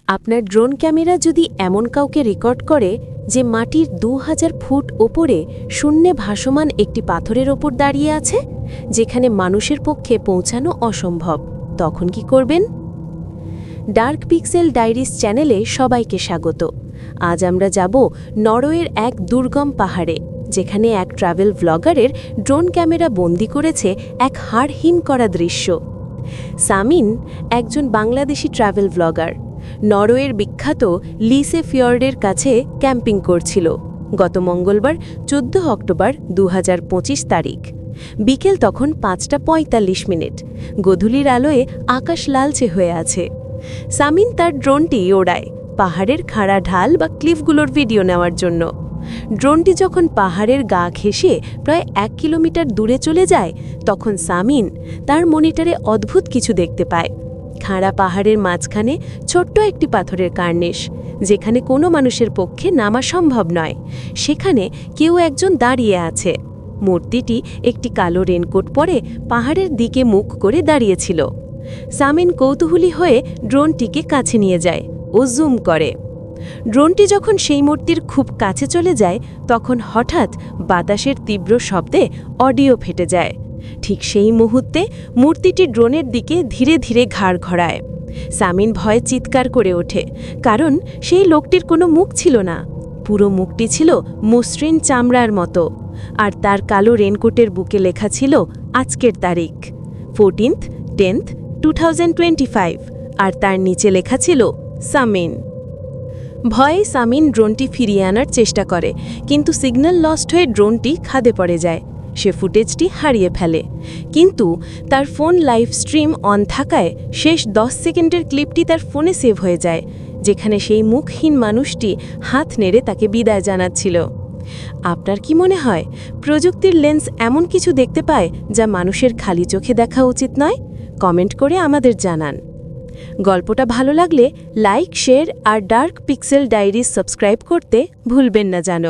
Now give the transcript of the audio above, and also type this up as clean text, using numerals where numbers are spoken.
আপনার drone camera যদি এমন কাউকে রেকর্ড করে যে মাটির 2000 ফুট ওপরে শূন্যে ভাসমান একটি পাথরের ওপর দাঁড়িয়ে আছে, যেখানে মানুষের পক্ষে পৌঁছানো অসম্ভব, তখন কি করবেন? ডার্ক পিক্সেল ডায়েরিজ চ্যানেলে সবাইকে স্বাগত। আজ আমরা যাব নরওয়ের এক দুর্গম পাহাড়ে, যেখানে এক ট্রাভেল ব্লগারের ড্রোন ক্যামেরা বন্দি করেছে এক হাড় হিম করা দৃশ্য। সামিন একজন বাংলাদেশি ট্রাভেল ব্লগার, নরওয়ের বিখ্যাত লিসে ফিয়র্ডের কাছে ক্যাম্পিং করছিল গত মঙ্গলবার 14 অক্টোবর 2025 তারিখ। বিকেল তখন 5:45। গোধূলির আলোয় আকাশ লালচে হয়ে আছে। সামিন তার ড্রোনটি ওড়ায় পাহাড়ের খাড়া ঢাল বা ক্লিফগুলোর ভিডিও নেওয়ার জন্য। ড্রোনটি যখন পাহাড়ের গা ঘেঁষে প্রায় 1 কিলোমিটার দূরে চলে যায়, তখন সামিন তার মনিটরে অদ্ভুত কিছু দেখতে পায়। খাড়া পাহাড়ের মাঝখানে ছোট্ট একটি পাথরের কার্নিশ, যেখানে কোনো মানুষের পক্ষে নামা সম্ভব নয়, সেখানে কেউ একজন দাঁড়িয়ে আছে। মূর্তিটি একটি কালো রেনকোট পরে পাহাড়ের দিকে মুখ করে দাঁড়িয়েছিল। সামিন কৌতূহলী হয়ে ড্রোনটিকে কাছে নিয়ে যায় ও জুম করে। ড্রোনটি যখন সেই মূর্তির খুব কাছে চলে যায়, তখন হঠাৎ বাতাসের তীব্র শব্দে অডিও ফেটে যায়। ঠিক সেই মুহূর্তে মূর্তিটি ড্রোনের দিকে ধীরে ধীরে ঘাড় ঘোরায়। সামিন ভয়ে চিৎকার করে ওঠে, কারণ সেই লোকটির কোনো মুখ ছিল না। পুরো মুখটি ছিল মসৃণ চামড়ার মতো, আর তার কালো রেনকোটের বুকে লেখা ছিল আজকের তারিখ 14/10/2025, আর তার নিচে লেখা ছিল সামিন। ভয়ে সামিন ড্রোনটি ফিরিয়ে আনার চেষ্টা করে, কিন্তু সিগন্যাল লস্ট হয়ে ড্রোনটি খাদে পড়ে যায়। সে ফুটেজটি হারিয়ে ফেলে, কিন্তু তার ফোন লাইভ স্ট্রিম অন থাকায় শেষ 10 সেকেন্ডের ক্লিপটি তার ফোনে সেভ হয়ে যায়, যেখানে সেই মুখহীন মানুষটি হাত নেড়ে তাকে বিদায় জানাচ্ছিল। আপনার কি মনে হয়, প্রযুক্তির লেন্স এমন কিছু দেখতে পায় যা মানুষের খালি চোখে দেখা উচিত নয়? কমেন্ট করে আমাদের জানান। গল্পটা ভালো লাগলে লাইক, শেয়ার আর ডার্ক পিক্সেল ডায়েরিজ সাবস্ক্রাইব করতে ভুলবেন না যেন।